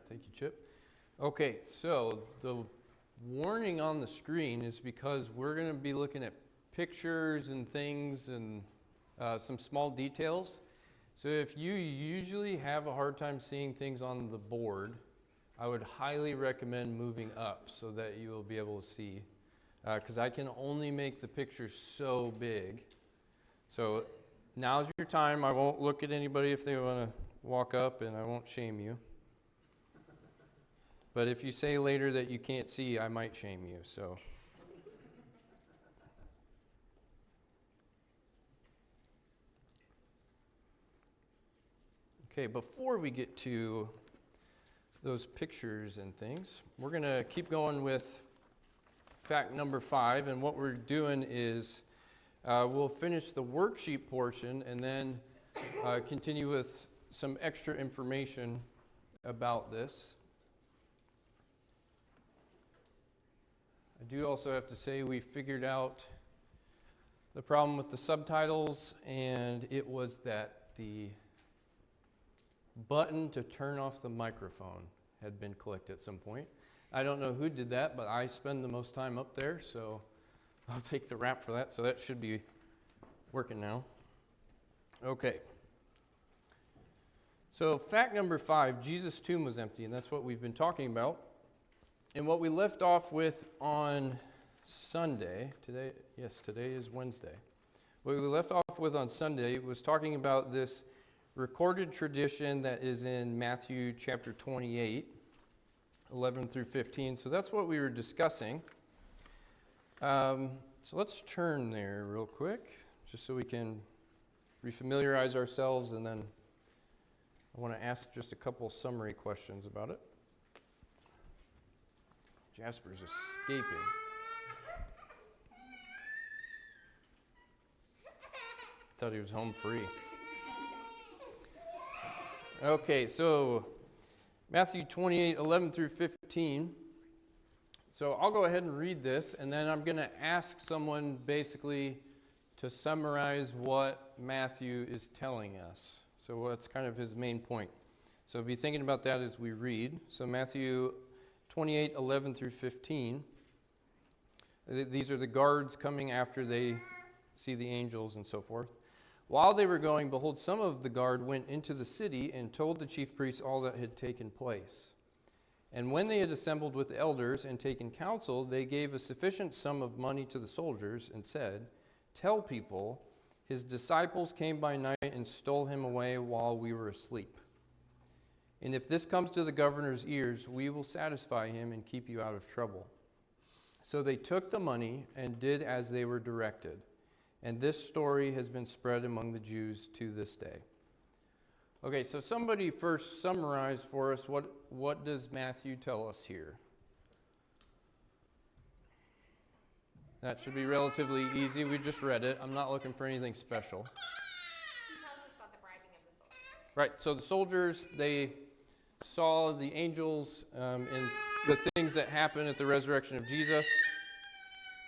Thank you, Chip. Okay, so the warning on the screen is because we're going to be looking at pictures and things and some small details. So if you usually have a hard time seeing things on the board, I would highly recommend moving up so that you will be able to see. Because I can only make the pictures so big. So now's your time. I won't look at anybody if they want to walk up, and I won't shame you. But if you say later that you can't see, I might shame you. So. Okay, before we get to those pictures and things, we're going to keep going with fact number 5. And what we're doing is we'll finish the worksheet portion and then continue with some extra information about this. I do also have to say we figured out the problem with the subtitles, and it was that the button to turn off the microphone had been clicked at some point. I don't know who did that, but I spend the most time up there, so I'll take the rap for that. So that should be working now. Okay. So fact number 5, Jesus' tomb was empty, and that's what we've been talking about. And what we left off with on Sunday, today is Wednesday. What we left off with on Sunday was talking about this recorded tradition that is in Matthew chapter 28, 11 through 15. So that's what we were discussing. So let's turn there real quick, just so we can refamiliarize ourselves, and then I want to ask just a couple summary questions about it. Jasper's escaping. Thought he was home free. Okay, so Matthew 28, 11 through 15. So I'll go ahead and read this, and then I'm going to ask someone basically to summarize what Matthew is telling us. So that's kind of his main point. So be thinking about that as we read. So Matthew 28, 11 through 15. These are the guards coming after they see the angels and so forth. While they were going, behold, some of the guard went into the city and told the chief priests all that had taken place. And when they had assembled with the elders and taken counsel, they gave a sufficient sum of money to the soldiers and said, "Tell people, his disciples came by night and stole him away while we were asleep. And if this comes to the governor's ears, we will satisfy him and keep you out of trouble." So they took the money and did as they were directed. And this story has been spread among the Jews to this day. Okay, so somebody first summarize for us what does Matthew tell us here? That should be relatively easy. We just read it. I'm not looking for anything special. He tells us about the bribing of the soldiers. Right, so the soldiers, they saw the angels and the things that happened at the resurrection of Jesus.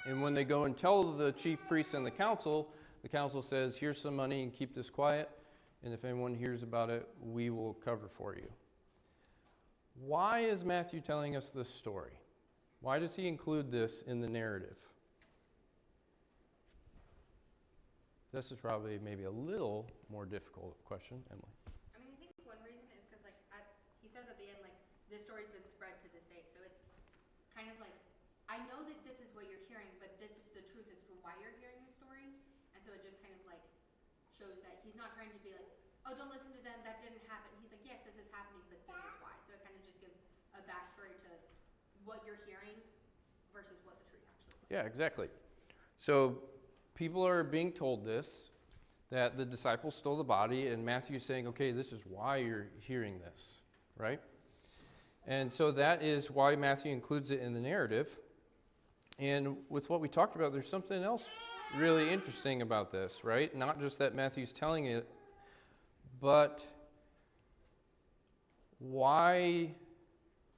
And when they go and tell the chief priests and the council says, "Here's some money and keep this quiet. And if anyone hears about it, we will cover for you." Why is Matthew telling us this story? Why does he include this in the narrative? This is probably maybe a little more difficult question, Emily. I mean, I think one reason is because, he says at the end, this story's been spread to this day. So it's kind of like, I know that this is what you're hearing, but this is the truth as to why you're hearing the story. And so it just kind of shows that he's not trying to be like, "Oh, don't listen to them, that didn't happen." He's like, "Yes, this is happening, but this is why." So it kind of just gives a backstory to what you're hearing versus what the truth actually was. Yeah, exactly. So people are being told this, that the disciples stole the body, and Matthew's saying, okay, this is why you're hearing this, right? And so that is why Matthew includes it in the narrative. And with what we talked about, there's something else really interesting about this, right? Not just that Matthew's telling it, but why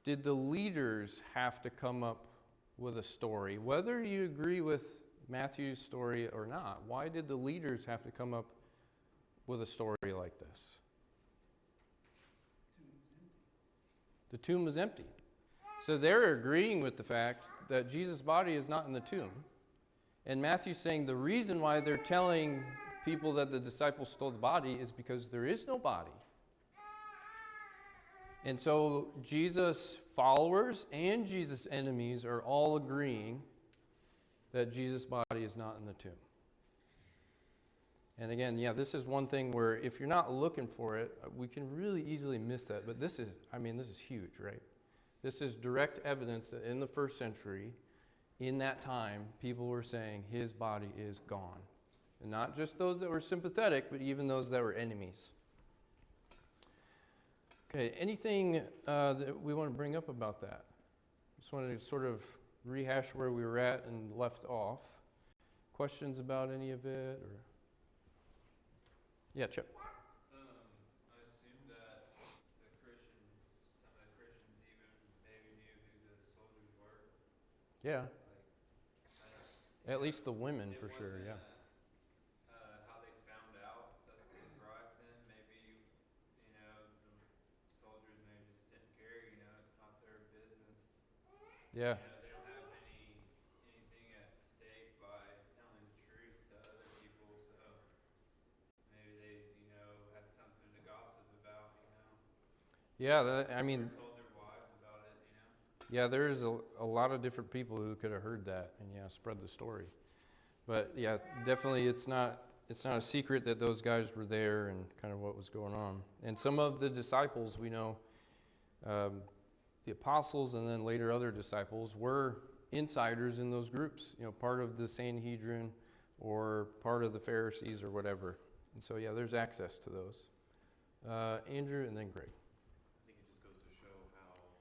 did the leaders have to come up with a story? Whether you agree with Matthew's story or not, why did the leaders have to come up with a story like this? The tomb was empty. So they're agreeing with the fact that Jesus' body is not in the tomb. And Matthew's saying the reason why they're telling people that the disciples stole the body is because there is no body. And so Jesus' followers and Jesus' enemies are all agreeing that Jesus' body is not in the tomb. And again, yeah, this is one thing where if you're not looking for it, we can really easily miss that. But this is huge, right? This is direct evidence that in the first century, in that time, people were saying his body is gone. And not just those that were sympathetic, but even those that were enemies. Okay, anything that we want to bring up about that? Just wanted to sort of rehash where we were at and left off. Questions about any of it? Or yeah, Chip. I assume that the Christians, some of the Christians even maybe knew who the soldiers were. Yeah, Like, I don't, at least the women it for sure, wasn't, yeah. how they found out that they bribed them. Maybe, the soldiers maybe just didn't care. It's not their business. Yeah, They don't have anything at stake by telling the truth to other people. So maybe they, had something to gossip about. yeah, Or told their wives about it. yeah, there's a lot of different people who could have heard that and yeah, spread the story. But yeah, definitely it's not a secret that those guys were there and kind of what was going on. And some of the disciples, we know, the apostles and then later other disciples were insiders in those groups, part of the Sanhedrin or part of the Pharisees or whatever. And so yeah, there's access to those. Andrew and then Greg. I think it just goes to show how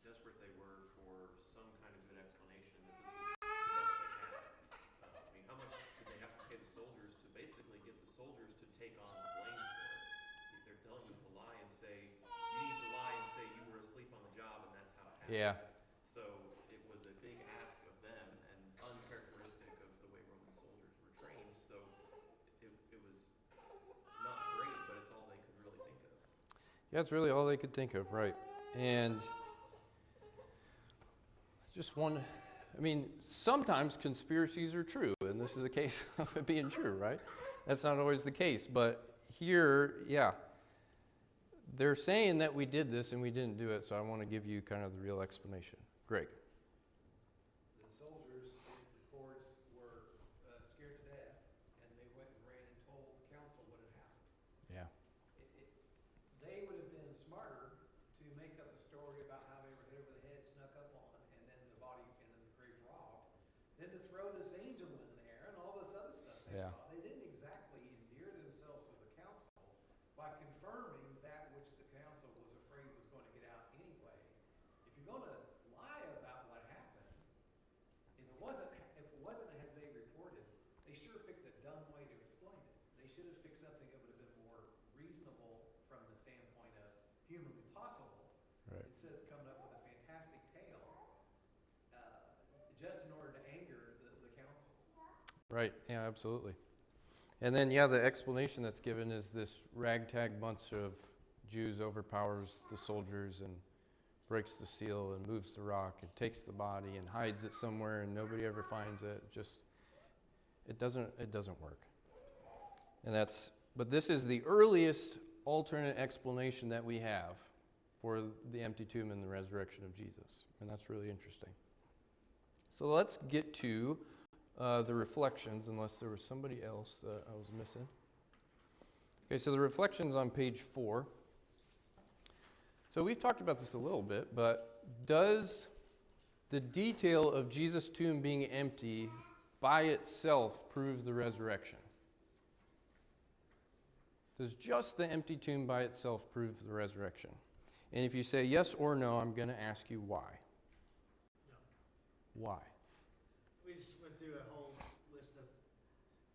desperate they were for some kind of good explanation that this was the best they had. How much did they have to pay the soldiers to basically get the soldiers to take on the blame for it? They're telling them to lie and say, you need to lie and say you were asleep on the job and that's how it happened. Yeah. So it was a big ask of them and uncharacteristic of the way Roman soldiers were trained. So it was not great, but it's all they could really think of. Yeah, it's really all they could think of, right? And just one, sometimes conspiracies are true, and this is a case of it being true, right? That's not always the case, but here, yeah, they're saying that we did this and we didn't do it, so I want to give you kind of the real explanation. Greg. The soldiers, it reports, were scared to death, and they went and ran and told the council what had happened. Yeah. They would have been smarter to make up a story about how they were hit over the head, snuck up on, and then the body and then the grave robbed, than to throw this angel in there and all this other stuff they Yeah. saw. They didn't exactly endear themselves to the council by confirming that which the council was afraid was going to get out anyway. If you're going to lie about what happened, if it wasn't as they reported, they sure picked a dumb way to explain it. They should have picked something that would have been more reasonable from the standpoint of humanly possible, Right. instead of coming up with a fantastic tale, just in order to anger the council. Right, yeah, absolutely. And then, yeah, the explanation that's given is this ragtag bunch of Jews overpowers the soldiers and breaks the seal and moves the rock and takes the body and hides it somewhere and nobody ever finds it. It doesn't work. But this is the earliest alternate explanation that we have for the empty tomb and the resurrection of Jesus. And that's really interesting. So let's get to the reflections, unless there was somebody else that I was missing. Okay, so the reflections on page 4. So we've talked about this a little bit, but does the detail of Jesus' tomb being empty by itself prove the resurrection? Does just the empty tomb by itself prove the resurrection? And if you say yes or no, I'm going to ask you why. No. Why? We just went through a whole list of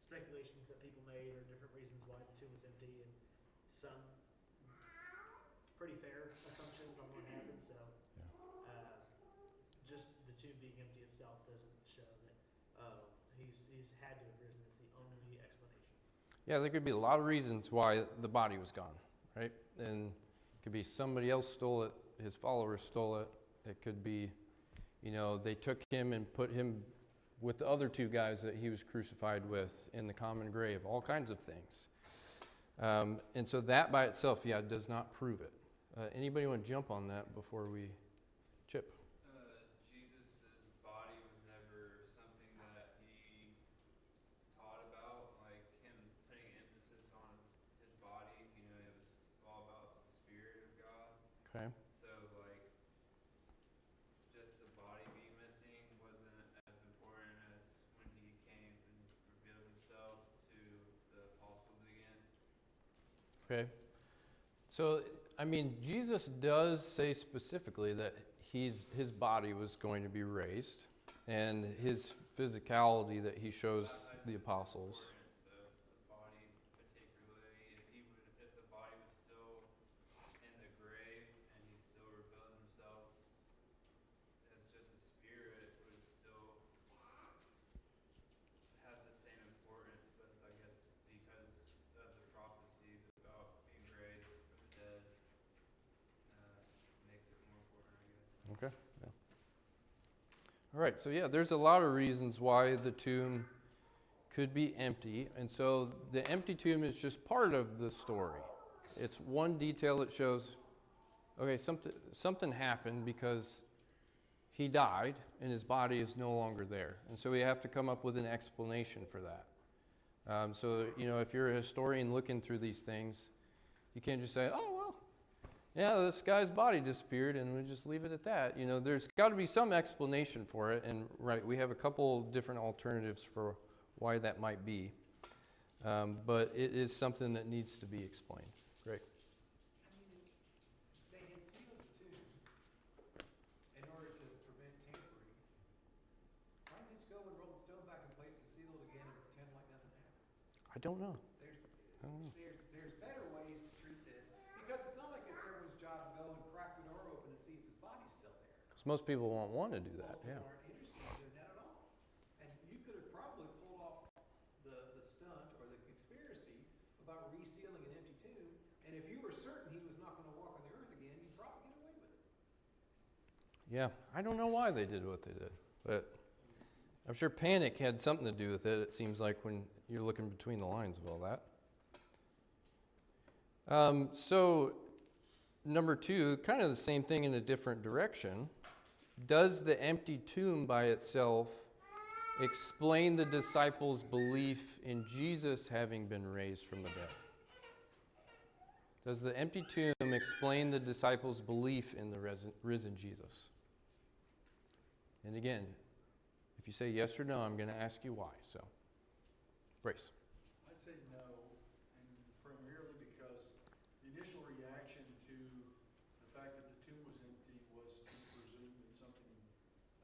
speculations that people made or different reasons why the tomb was empty, and some pretty fair assumptions on what happened. So just the tomb being empty itself doesn't show that he's had to have risen. It's the only explanation. Yeah, there could be a lot of reasons why the body was gone, right? And it could be somebody else stole it his followers stole it. It could be, they took him and put him with the other two guys that he was crucified with in the common grave, all kinds of things. And so that by itself, does not prove it. Anybody want to jump on that before we chip? Jesus' body was never something that he taught about, like him putting emphasis on his body. It was all about the Spirit of God. Okay. So, like, just the body being missing wasn't as important as when he came and revealed himself to the apostles again. Okay. So, Jesus does say specifically that his body was going to be raised, and his physicality that he shows the apostles. Importance of the body, particularly if the body was still in the grave and he still revealed himself as just a spirit, would still have the same importance. But I guess because of the prophecies about being raised from the dead, makes it more important, I guess. Okay. Yeah. All right. So there's a lot of reasons why the tomb could be empty, and so the empty tomb is just part of the story. It's one detail that shows, okay, something happened because he died and his body is no longer there, and so we have to come up with an explanation for that. So if you're a historian looking through these things, you can't just say, oh well, yeah, this guy's body disappeared, and we just leave it at that. There's got to be some explanation for it, and we have a couple different alternatives for why that might be. But it is something that needs to be explained. Great. They had sealed the tomb in order to prevent tampering. Why didn't they just go and roll the stone back in place and seal it again and pretend like nothing happened? I don't know. There's better ways to treat this, because it's not like it's everyone's job to go and crack the door open and see if his body's still there. Because most people won't want to do that. Most Yeah. people aren't interested in doing that at all. And you could have probably pulled off the stunt or the conspiracy about resealing an empty tomb, and if you were certain he was not going to walk on the earth again, you'd probably get away with it. Yeah. I don't know why they did what they did, but I'm sure panic had something to do with it. It seems like when you're looking between the lines of all that. So, number 2, kind of the same thing in a different direction. Does the empty tomb by itself explain the disciples' belief in Jesus having been raised from the dead? Does the empty tomb explain the disciples' belief in the risen Jesus? And again, if you say yes or no, I'm going to ask you why. So, Brace. I'd say no, and primarily because the initial reaction to the fact that the tomb was empty was to presume that something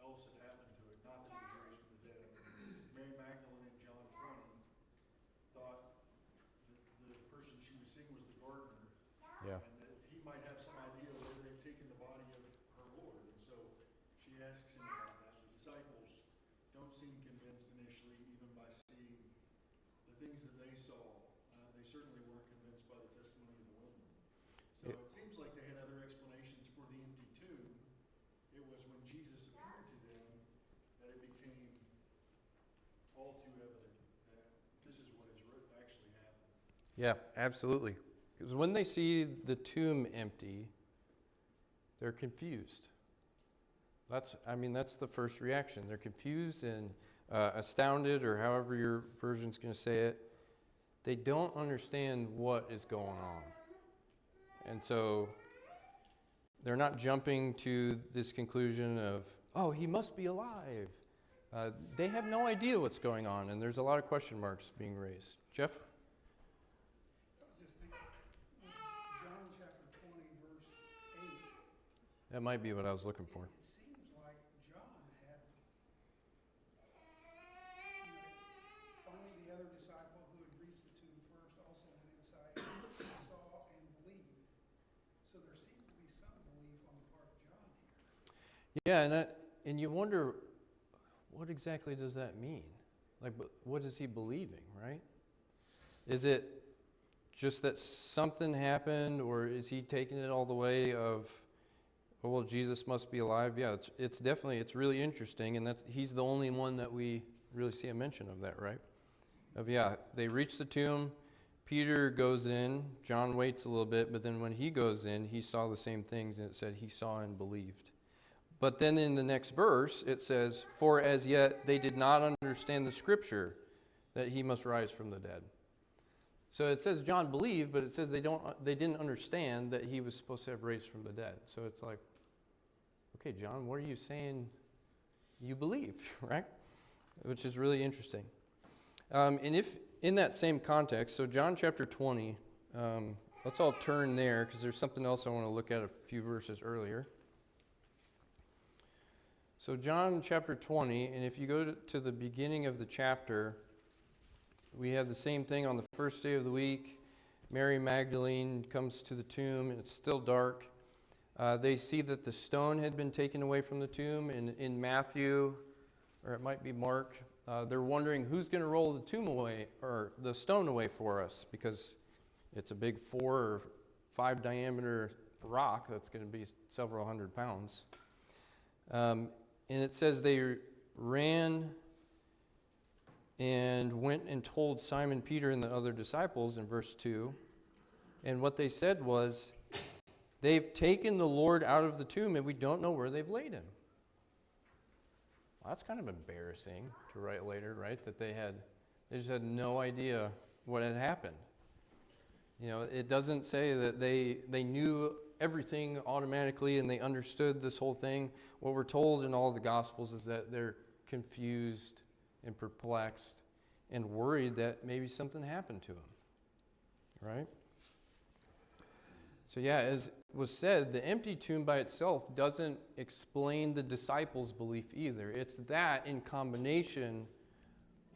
else had happened to it, not that he was raised from the dead. Mary Magdalene in John 20 thought that the person she was seeing was the gardener, Yeah. and that he might have some idea where they've taken the body of her Lord. And so she asks him about that. The disciples don't seem convinced initially, even by seeing the things that they saw. They certainly weren't convinced by the testimony of the women. So it seems like they had other explanations for the empty tomb. It was when Jesus appeared to them that it became all too evident that this is what has actually happened. Yeah, absolutely. Because when they see the tomb empty, they're confused. That's the first reaction. They're confused and astounded, or however your version's going to say it. They don't understand what is going on. And so they're not jumping to this conclusion of, oh, he must be alive. They have no idea what's going on, and there's a lot of question marks being raised. Jeff? Just think, John chapter 20, verse 8. That might be what I was looking for. It seems like John had, finally the other disciple who had reached the tomb first also went inside and saw and believed. So there seems to be some belief on the part of John here. Yeah, and you wonder, what exactly does that mean? Like, what is he believing, right? Is it just that something happened, or is he taking it all the way of, oh, well, Jesus must be alive. Yeah, it's definitely, it's really interesting, and he's the only one that we really see a mention of that, right? Yeah, they reach the tomb. Peter goes in. John waits a little bit, but then when he goes in, he saw the same things, and it said he saw and believed. But then in the next verse, it says, for as yet they did not understand the scripture that he must rise from the dead. So it says John believed, but it says they didn't understand that he was supposed to have raised from the dead. So it's like, okay, John, what are you saying you believe, right? Which is really interesting. And if in that same context, so John chapter 20, let's all turn there because there's something else I want to look at a few verses earlier. So John chapter 20, and if you go to the beginning of the chapter, we have the same thing on the first day of the week. Mary Magdalene comes to the tomb, and it's still dark. They see that the stone had been taken away from the tomb. In Matthew, or it might be Mark, they're wondering who's going to roll the tomb away, or the stone away for us, because it's a big 4 or 5 diameter rock that's going to be several hundred pounds. And it says they ran and went and told Simon Peter and the other disciples in verse 2. And what they said was, they've taken the Lord out of the tomb and we don't know where they've laid him. Well, that's kind of embarrassing to write later, right? That they just had no idea what had happened. You know, it doesn't say that they knew everything automatically and they understood this whole thing. What we're told in all the Gospels is that they're confused and perplexed and worried that maybe something happened to him, right? So yeah, as was said, the empty tomb by itself doesn't explain the disciples' belief either. It's that in combination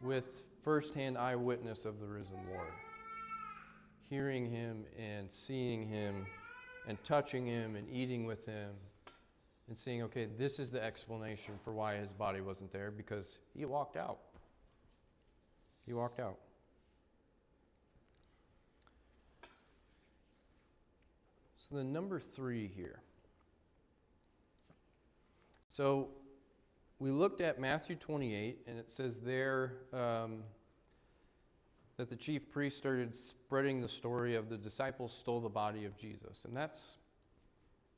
with firsthand eyewitness of the risen Lord. Hearing him and seeing him and touching him and eating with him and seeing, okay, this is the explanation for why his body wasn't there, because he walked out. He walked out. So the number 3 here. So we looked at Matthew 28, and it says there that the chief priest started spreading the story of the disciples stole the body of Jesus. And that's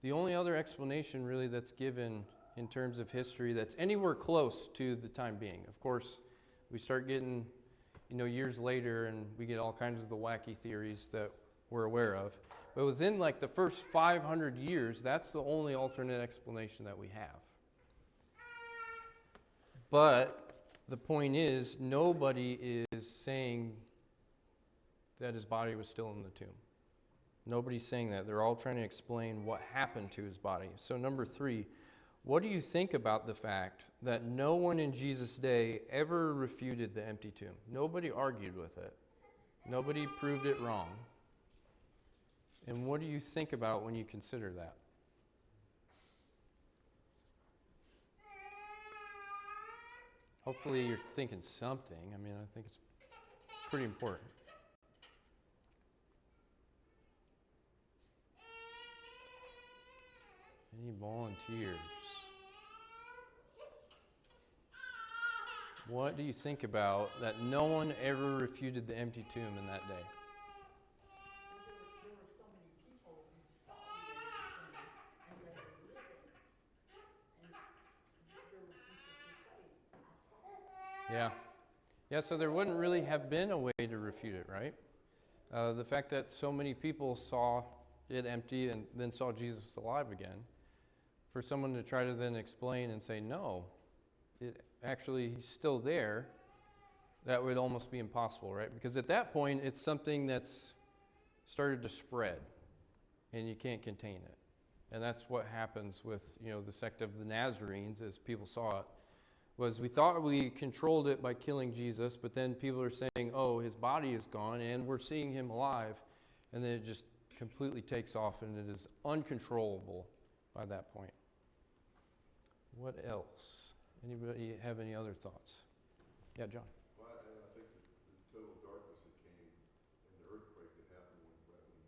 the only other explanation really that's given in terms of history that's anywhere close to the time being. Of course, we start getting, years later, and we get all kinds of the wacky theories that we're aware of. But within like the first 500 years, that's the only alternate explanation that we have. But the point is, nobody is saying that his body was still in the tomb. Nobody's saying that. They're all trying to explain what happened to his body. So number 3, what do you think about the fact that no one in Jesus' day ever refuted the empty tomb? Nobody argued with it. Nobody proved it wrong. And what do you think about when you consider that? Hopefully you're thinking something. I mean, I think it's pretty important. Any volunteers? What do you think about that no one ever refuted the empty tomb in that day? There were so many people who saw the empty tomb and that they listened. And there were people who say, I saw it. Yeah. Yeah, so there wouldn't really have been a way to refute it, right? The fact that so many people saw it empty and then saw Jesus alive again, for someone to try to then explain and say, no, he's still there, that would almost be impossible, right? Because at that point, it's something that's started to spread, and you can't contain it. And that's what happens with, the sect of the Nazarenes, as people saw it, was we thought we controlled it by killing Jesus, but then people are saying, oh, his body is gone, and we're seeing him alive, and then it just completely takes off, and it is uncontrollable by that point. What else? Anybody have any other thoughts? Yeah, John. Well, and I think the total darkness that came and the earthquake that happened when Brethren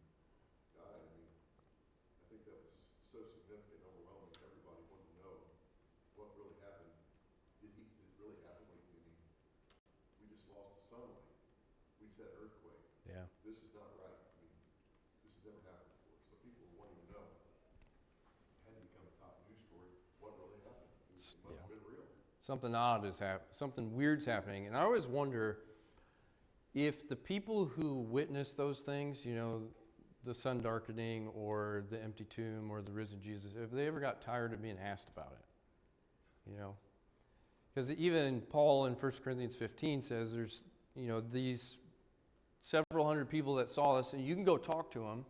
died, I think that was so significant and overwhelming sunlight. We said earthquake. Yeah. This is not right. I mean, this has never happened before. So people were wanting to know. It had to become a top news story. What really happened? It must Yeah. have been real. Something odd is something weird's happening. And I always wonder if the people who witness those things, you know, the sun darkening or the empty tomb or the risen Jesus, if they ever got tired of being asked about it, you know. Because even Paul in 1 Corinthians 15 says there's, you know, these several hundred people that saw this, and you can go talk to them.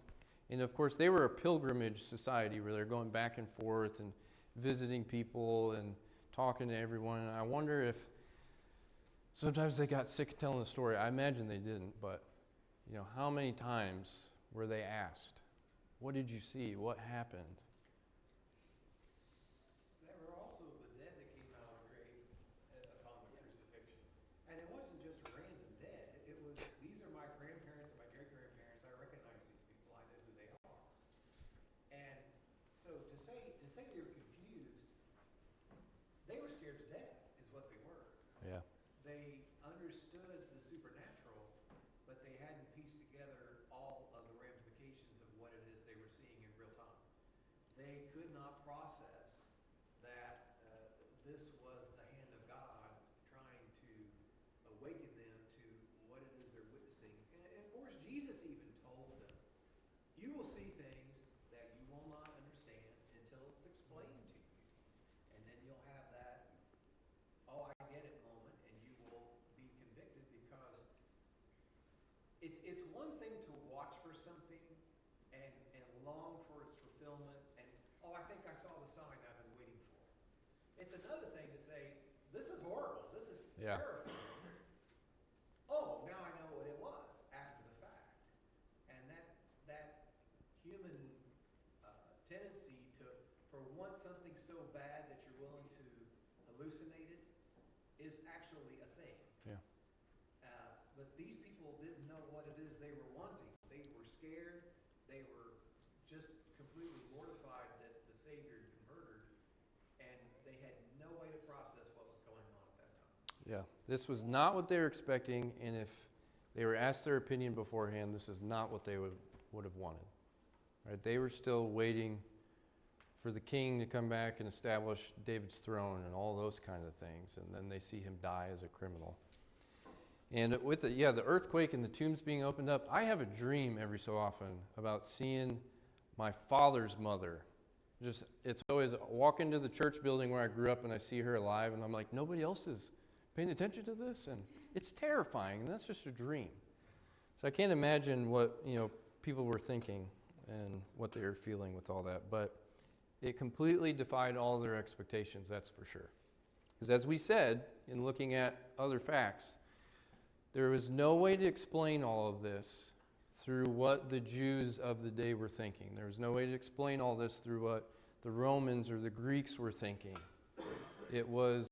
And of course, they were a pilgrimage society where they're going back and forth and visiting people and talking to everyone. And I wonder if sometimes they got sick of telling the story. I imagine they didn't, but, you know, how many times were they asked, what did you see? What happened? There were also the dead that came out of the grave upon the crucifixion. And it wasn't just random dead. It was, these are my grandparents and my great-grandparents. I recognize these people. I know who they are. And so to say they were confused, they were scared to death is what they were. Yeah. They understood the supernatural, but they hadn't pieced together all of the ramifications of what it is they were seeing in real time. They could not process that this was the hand of God trying to awaken them to what it is they're witnessing. And of course, Jesus even told them, you will see things that you will not understand until it's explained to you. And then you'll have that, oh, I get it moment, and you will be convicted because it's one thing to watch for something and long for its fulfillment and, oh, I think I saw the sign I've been waiting for. It's another thing to say, this is horrible, this is Yeah. terrifying. Oh, now I know what it was after the fact. And that human tendency for once something so bad that you're willing to hallucinate it is actually a thing. Yeah. But these people didn't know what it is they were wanting. They were scared. They were just completely mortified that the Savior had been murdered, and they had no way to process what was going on at that time. Yeah. This was not what they were expecting, and if they were asked their opinion beforehand, this is not what they would have wanted. Right? They were still waiting for the king to come back and establish David's throne and all those kind of things, and then they see him die as a criminal. And with the earthquake and the tombs being opened up, I have a dream every so often about seeing my father's mother. It's always I walk into the church building where I grew up and I see her alive, and I'm like, nobody else is paying attention to this, and it's terrifying, and that's just a dream. So I can't imagine what, you know, people were thinking and what they were feeling with all that, but it completely defied all their expectations, that's for sure. Because as we said, in looking at other facts, there was no way to explain all of this through what the Jews of the day were thinking. There was no way to explain all this through what the Romans or the Greeks were thinking. It was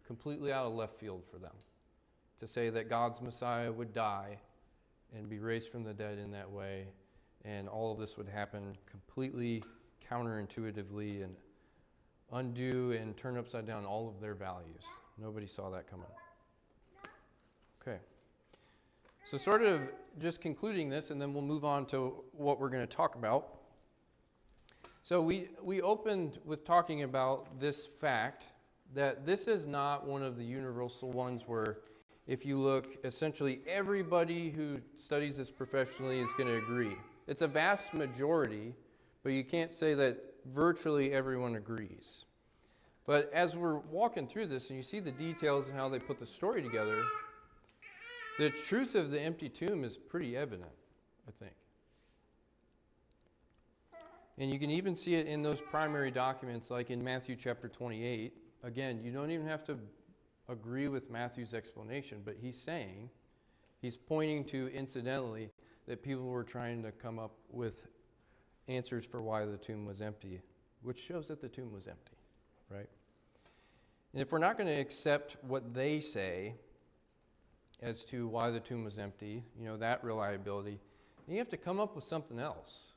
completely out of left field for them to say that God's Messiah would die and be raised from the dead in that way, and all of this would happen completely counterintuitively and undo and turn upside down all of their values. Nobody saw that coming. Okay. So sort of just concluding this, and then we'll move on to what we're going to talk about. So we opened with talking about this fact that this is not one of the universal ones where if you look, essentially everybody who studies this professionally is going to agree. It's a vast majority, but you can't say that virtually everyone agrees. But as we're walking through this and you see the details and how they put the story together, the truth of the empty tomb is pretty evident, I think. And you can even see it in those primary documents, like in Matthew chapter 28. Again, you don't even have to agree with Matthew's explanation, but he's pointing to, incidentally, that people were trying to come up with answers for why the tomb was empty, which shows that the tomb was empty, right? And if we're not going to accept what they say as to why the tomb was empty, you know, that reliability, then you have to come up with something else.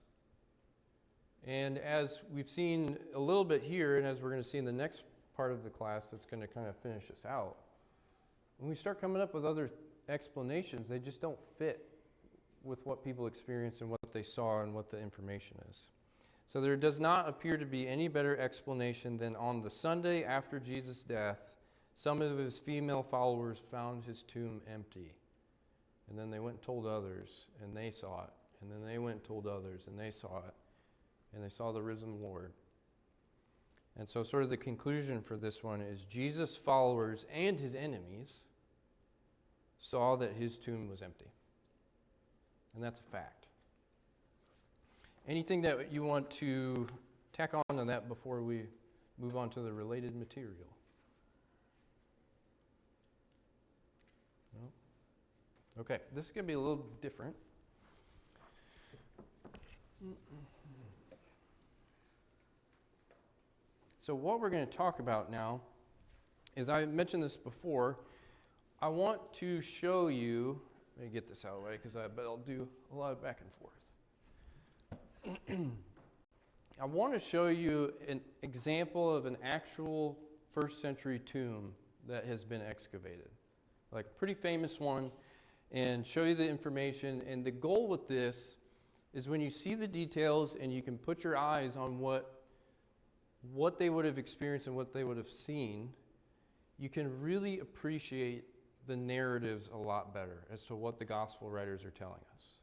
And as we've seen a little bit here, and as we're going to see in the next part of the class that's going to kind of finish us out, when we start coming up with other explanations, they just don't fit with what people experience and what they saw and what the information is. So there does not appear to be any better explanation than on the Sunday after Jesus' death, some of his female followers found his tomb empty. And then they went and told others, and they saw it. And then they went and told others, and they saw it. And they saw the risen Lord. And so sort of the conclusion for this one is Jesus' followers and his enemies saw that his tomb was empty. And that's a fact. Anything that you want to tack on to that before we move on to the related material? No? Okay, this is going to be a little different. So what we're going to talk about now is, I mentioned this before, I want to show you, let me get this out of the way because I bet I'll do a lot of back and forth. I want to show you an example of an actual first century tomb that has been excavated, like a pretty famous one, and show you the information. And the goal with this is when you see the details and you can put your eyes on what they would have experienced and what they would have seen, you can really appreciate the narratives a lot better as to what the gospel writers are telling us.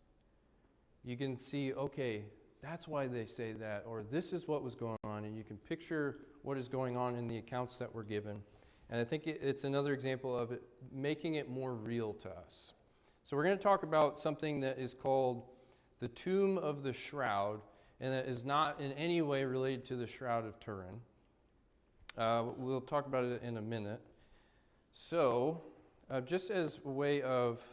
You can see, okay, that's why they say that, or this is what was going on, and you can picture what is going on in the accounts that were given. And I think it's another example of it making it more real to us. So we're going to talk about something that is called the Tomb of the Shroud, and that is not in any way related to the Shroud of Turin. We'll talk about it in a minute. So, just as a way of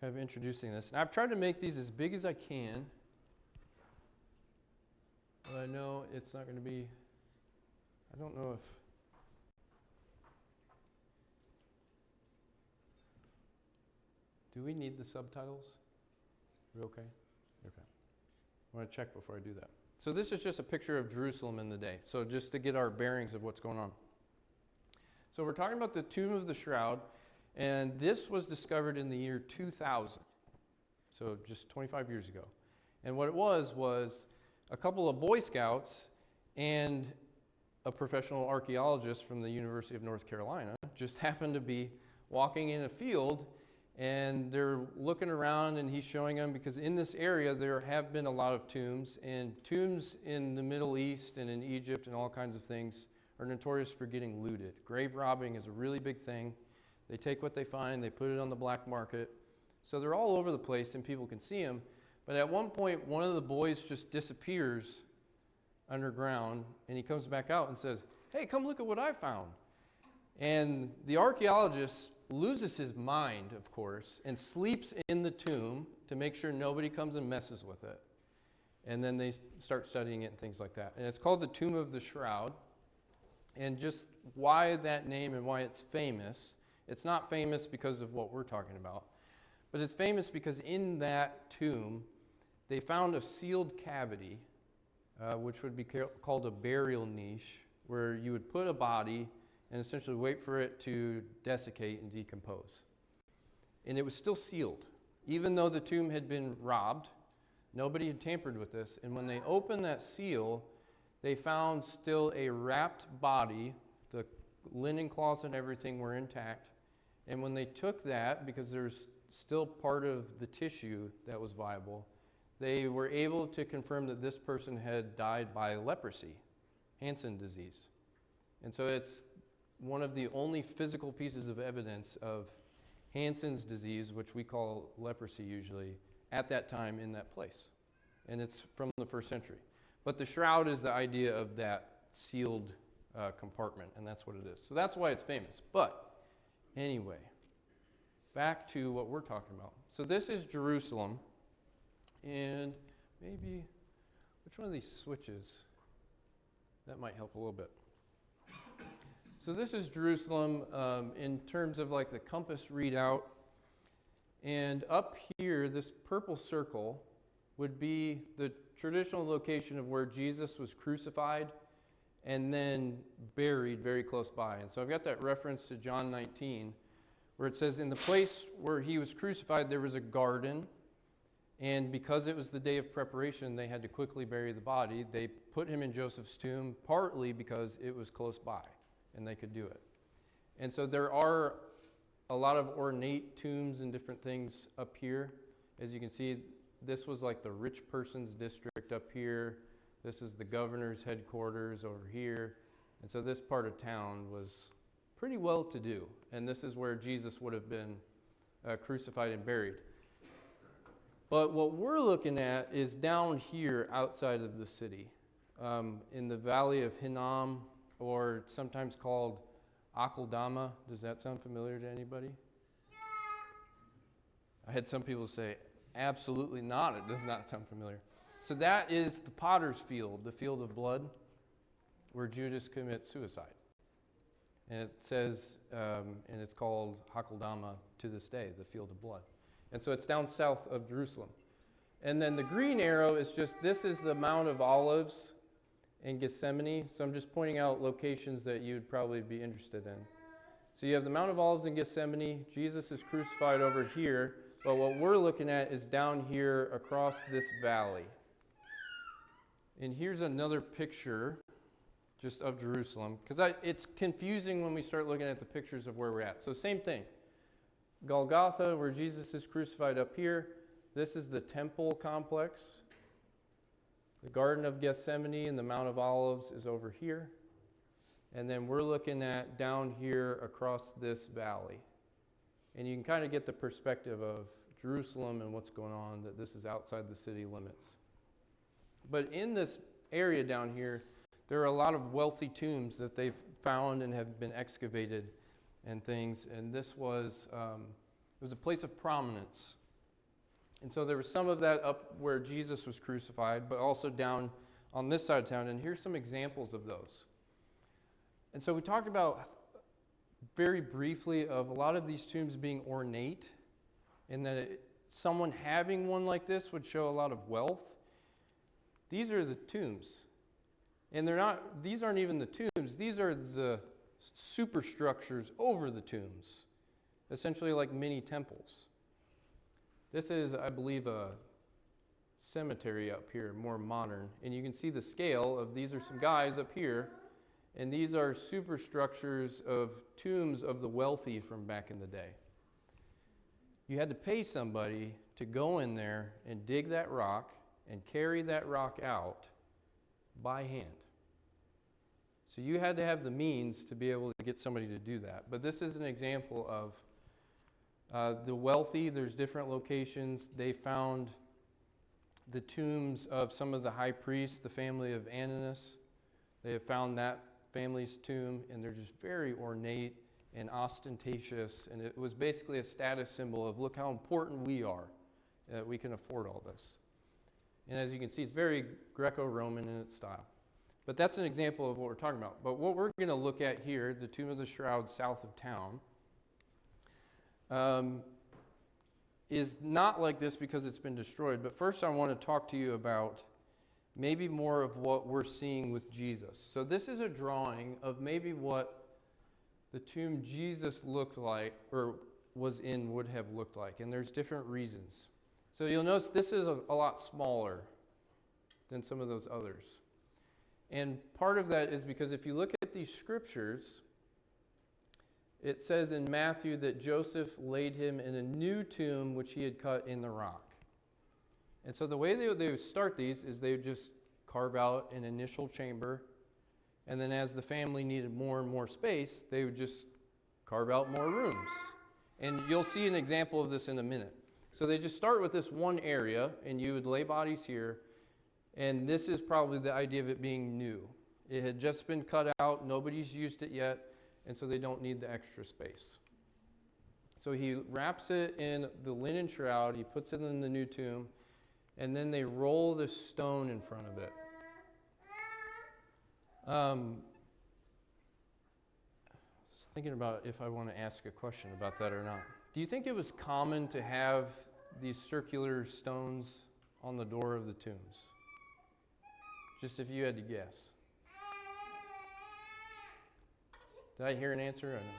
kind of introducing this, and I've tried to make these as big as I can, but I know it's not going to be, I don't know if, do we need the subtitles? Are we okay? Okay. I want to check before I do that. So this is just a picture of Jerusalem in the day. So just to get our bearings of what's going on. So we're talking about the Tomb of the Shroud, and this was discovered in the year 2000. So just 25 years ago. And what it was a couple of Boy Scouts and a professional archaeologist from the University of North Carolina just happened to be walking in a field, and they're looking around, and he's showing them, because in this area there have been a lot of tombs, and tombs in the Middle East and in Egypt and all kinds of things are notorious for getting looted. Grave robbing is a really big thing. They take what they find, they put it on the black market. So they're all over the place and people can see them. But at one point, one of the boys just disappears underground, and he comes back out and says, "Hey, come look at what I found." And the archaeologist loses his mind, of course, and sleeps in the tomb to make sure nobody comes and messes with it. And then they start studying it and things like that. And it's called the Tomb of the Shroud. And just why that name and why it's famous, it's not famous because of what we're talking about, but it's famous because in that tomb, they found a sealed cavity, which would be called a burial niche, where you would put a body and essentially wait for it to desiccate and decompose. And it was still sealed. Even though the tomb had been robbed, nobody had tampered with this. And when they opened that seal, they found still a wrapped body. The linen cloths and everything were intact. And when they took that, because there's still part of the tissue that was viable, they were able to confirm that this person had died by leprosy, Hansen disease. And so it's one of the only physical pieces of evidence of Hansen's disease, which we call leprosy usually, at that time in that place. And it's from the first century. But the shroud is the idea of that sealed compartment, and that's what it is. So that's why it's famous. But anyway, back to what we're talking about. So this is Jerusalem, and maybe, which one of these switches? That might help a little bit. So this is Jerusalem in terms of like the compass readout. And up here, this purple circle would be the traditional location of where Jesus was crucified and then buried very close by. And so I've got that reference to John 19, where it says, in the place where he was crucified, there was a garden. And because it was the day of preparation, they had to quickly bury the body. They put him in Joseph's tomb, partly because it was close by and they could do it. And so there are a lot of ornate tombs and different things up here. As you can see, this was like the rich person's district up here. This is the governor's headquarters over here. And so this part of town was pretty well to do. And this is where Jesus would have been crucified and buried. But what we're looking at is down here outside of the city, in the valley of Hinnom, or sometimes called Akeldama. Does that sound familiar to anybody? I had some people say, absolutely not, it does not sound familiar. So that is the potter's field, the field of blood, where Judas commits suicide. And it says, and it's called Hakeldama to this day, the field of blood. And so it's down south of Jerusalem. And then the green arrow is just, this is the Mount of Olives in Gethsemane. So I'm just pointing out locations that you'd probably be interested in. So you have the Mount of Olives in Gethsemane. Jesus is crucified over here. But what we're looking at is down here across this valley. And here's another picture just of Jerusalem. Because it's confusing when we start looking at the pictures of where we're at. So same thing. Golgotha, where Jesus is crucified up here. This is the temple complex. The Garden of Gethsemane and the Mount of Olives is over here. And then we're looking at down here across this valley. And you can kind of get the perspective of Jerusalem and what's going on, that this is outside the city limits. But in this area down here, there are a lot of wealthy tombs that they've found and have been excavated and things, and this was it was a place of prominence. And so there was some of that up where Jesus was crucified, but also down on this side of town, and here's some examples of those. And so we talked about very briefly of a lot of these tombs being ornate, and that someone having one like this would show a lot of wealth. These are the tombs. And these aren't even the tombs, these are the superstructures over the tombs, essentially like mini temples. This is, I believe, a cemetery up here, more modern. And you can see the scale of, these are some guys up here, and these are superstructures of tombs of the wealthy from back in the day. You had to pay somebody to go in there and dig that rock and carry that rock out by hand. So you had to have the means to be able to get somebody to do that. But this is an example of the wealthy. There's different locations. They found the tombs of some of the high priests, the family of Ananus. They have found that family's tomb, and they're just very ornate and ostentatious. And it was basically a status symbol of, look how important we are, that we can afford all this. And as you can see, it's very Greco-Roman in its style. But that's an example of what we're talking about. But what we're going to look at here, the Tomb of the Shroud south of town, is not like this because it's been destroyed. But first I want to talk to you about maybe more of what we're seeing with Jesus. So this is a drawing of maybe what the tomb Jesus looked like, or was in, would have looked like. And there's different reasons. So you'll notice this is a lot smaller than some of those others. And part of that is because if you look at these scriptures, it says in Matthew that Joseph laid him in a new tomb which he had cut in the rock. And so the way they would start these is they would just carve out an initial chamber, and then as the family needed more and more space, they would just carve out more rooms. And you'll see an example of this in a minute. So they just start with this one area, and you would lay bodies here, and this is probably the idea of it being new. It had just been cut out, nobody's used it yet, and so they don't need the extra space. So he wraps it in the linen shroud, he puts it in the new tomb, and then they roll the stone in front of it. I was thinking about if I want to ask a question about that or not. Do you think it was common to have these circular stones on the door of the tombs? Just if you had to guess. Did I hear an answer? I don't know.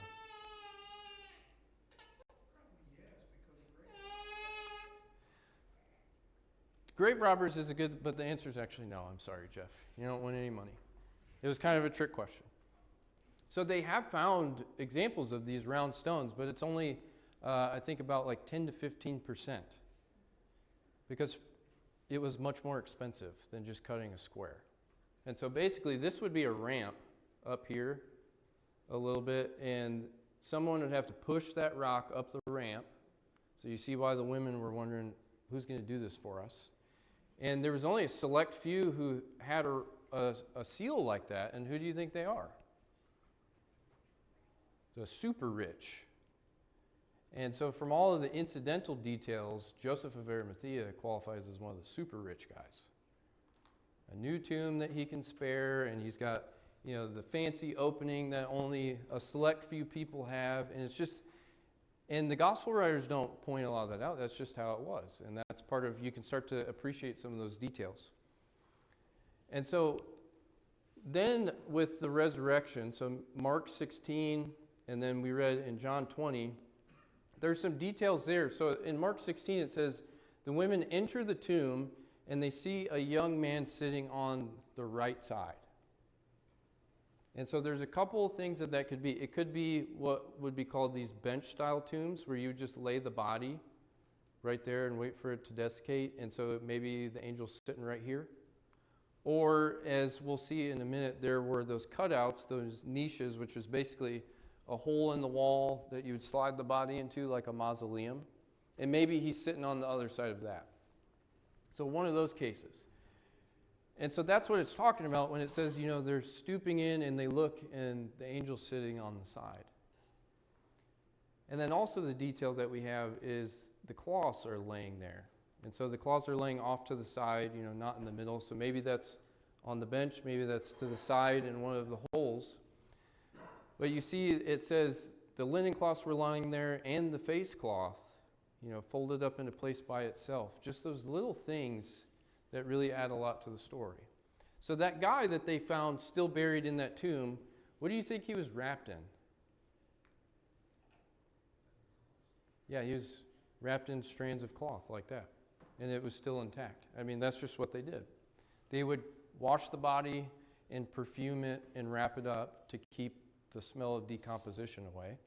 Grave robbers is a good, but the answer is actually no. I'm sorry, Jeff. You don't win any money. It was kind of a trick question. So they have found examples of these round stones, but it's only, I think, about like 10 to 15%. Because it was much more expensive than just cutting a square. And so basically this would be a ramp up here a little bit, and someone would have to push that rock up the ramp. So you see why the women were wondering, who's going to do this for us? And there was only a select few who had a seal like that, and who do you think they are? The super rich. And so from all of the incidental details, Joseph of Arimathea qualifies as one of the super rich guys. A new tomb that he can spare, and he's got, the fancy opening that only a select few people have, and it's just, and the gospel writers don't point a lot of that out. That's just how it was, and that's part of, you can start to appreciate some of those details. And so then with the resurrection, so Mark 16, and then we read in John 20, there's some details there. So in Mark 16 it says, the women enter the tomb and they see a young man sitting on the right side. And so there's a couple of things that could be. It could be what would be called these bench-style tombs, where you just lay the body right there and wait for it to desiccate. And so maybe the angel's sitting right here. Or, as we'll see in a minute, there were those cutouts, those niches, which was basically a hole in the wall that you would slide the body into like a mausoleum. And maybe he's sitting on the other side of that. So one of those cases. And so that's what it's talking about when it says, they're stooping in and they look and the angel's sitting on the side. And then also the detail that we have is the cloths are laying there. And so the cloths are laying off to the side, not in the middle. So maybe that's on the bench, maybe that's to the side in one of the holes. But you see it says the linen cloths were lying there and the face cloth, folded up into place by itself. Just those little things that really add a lot to the story. So that guy that they found still buried in that tomb, what do you think he was wrapped in? Yeah, he was wrapped in strands of cloth like that. And it was still intact. I mean, that's just what they did. They would wash the body and perfume it and wrap it up to keep the smell of decomposition away.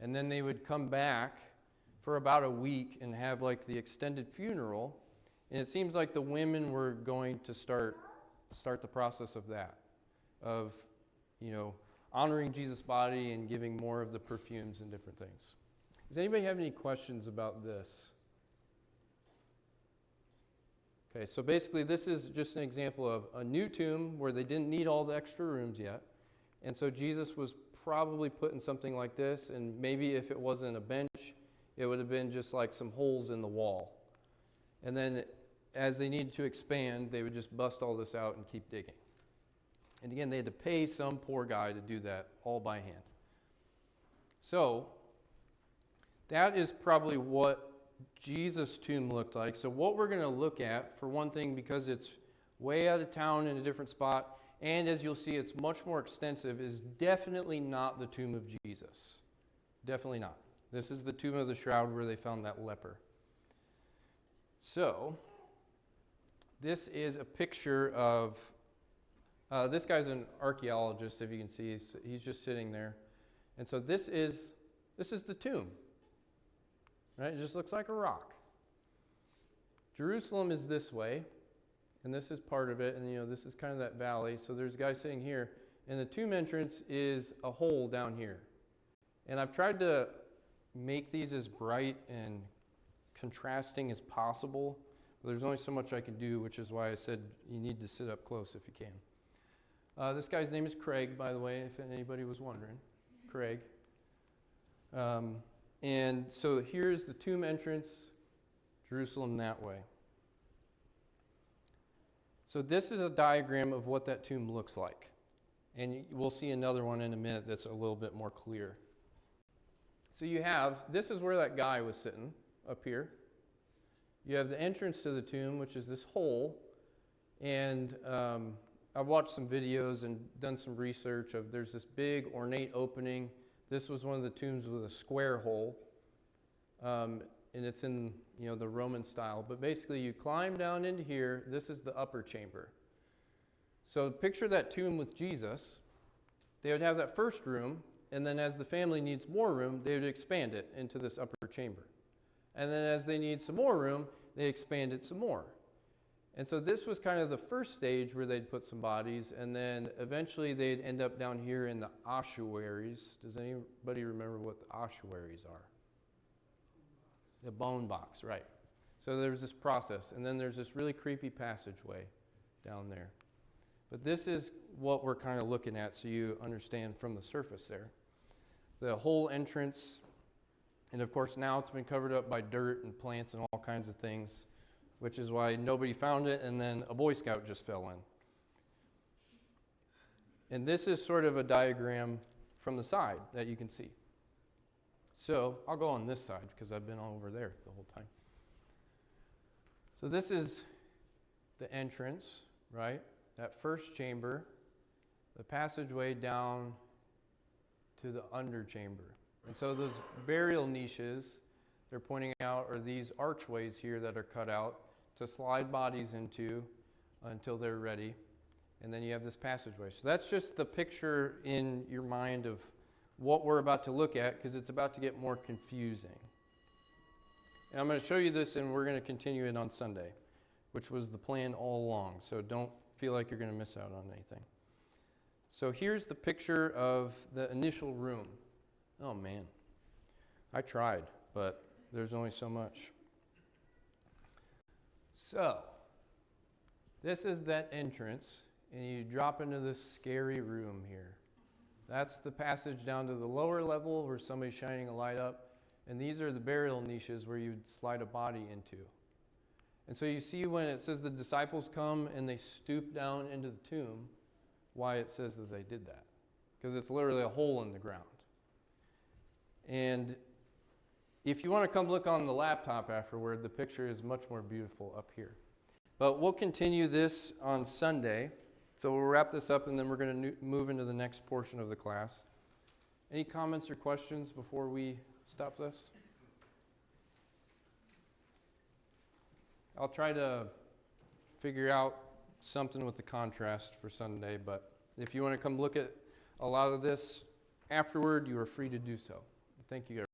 And then they would come back for about a week and have like the extended funeral. And it seems like the women were going to start the process of that, of, honoring Jesus' body and giving more of the perfumes and different things. Does anybody have any questions about this? Okay, so basically this is just an example of a new tomb where they didn't need all the extra rooms yet. And so Jesus was probably put in something like this, and maybe if it wasn't a bench, it would have been just like some holes in the wall. And then as they needed to expand, they would just bust all this out and keep digging. And again, they had to pay some poor guy to do that all by hand. So that is probably what Jesus' tomb looked like. So what we're going to look at, for one thing, because it's way out of town in a different spot, and as you'll see, it's much more extensive, is definitely not the tomb of Jesus. Definitely not. This is the tomb of the shroud where they found that leper. So this is a picture of, this guy's an archaeologist, if you can see. He's just sitting there. And so this is the tomb. Right? It just looks like a rock. Jerusalem is this way, and this is part of it, and this is kind of that valley. So there's a guy sitting here, and the tomb entrance is a hole down here. And I've tried to make these as bright and contrasting as possible. There's only so much I can do, which is why I said you need to sit up close if you can. This guy's name is Craig, by the way, if anybody was wondering. Craig. And so here's the tomb entrance, Jerusalem that way. So this is a diagram of what that tomb looks like. And we'll see another one in a minute that's a little bit more clear. So this is where that guy was sitting, up here. You have the entrance to the tomb, which is this hole. And I've watched some videos and done some research of there's this big ornate opening. This was one of the tombs with a square hole. And and it's in, the Roman style. But basically, you climb down into here. This is the upper chamber. So picture that tomb with Jesus. They would have that first room, and then as the family needs more room, they would expand it into this upper chamber. And then as they need some more room, they expand it some more. And so this was kind of the first stage where they'd put some bodies, and then eventually they'd end up down here in the ossuaries. Does anybody remember what the ossuaries are? The bone box, right. So there's this process, and then there's this really creepy passageway down there. But this is what we're kind of looking at so you understand from the surface there. The whole entrance, and of course now it's been covered up by dirt and plants and all kinds of things, which is why nobody found it, and then a Boy Scout just fell in. And this is sort of a diagram from the side that you can see. So I'll go on this side because I've been over there the whole time. So this is the entrance, right? That first chamber, the passageway down to the under chamber. And so those burial niches they're pointing out are these archways here that are cut out to slide bodies into until they're ready. And then you have this passageway. So that's just the picture in your mind of what we're about to look at, because it's about to get more confusing. And I'm going to show you this, and we're going to continue it on Sunday, which was the plan all along. So don't feel like you're going to miss out on anything. So here's the picture of the initial room. Oh man, I tried, but there's only so much. So this is that entrance, and you drop into this scary room here. That's the passage down to the lower level where somebody's shining a light up, and these are the burial niches where you'd slide a body into. And so you see when it says the disciples come and they stoop down into the tomb, why it says that they did that. Because it's literally a hole in the ground. And if you want to come look on the laptop afterward, the picture is much more beautiful up here. But we'll continue this on Sunday. So we'll wrap this up, and then we're going to move into the next portion of the class. Any comments or questions before we stop this? I'll try to figure out something with the contrast for Sunday, but if you want to come look at a lot of this afterward, you are free to do so. Thank you, guys.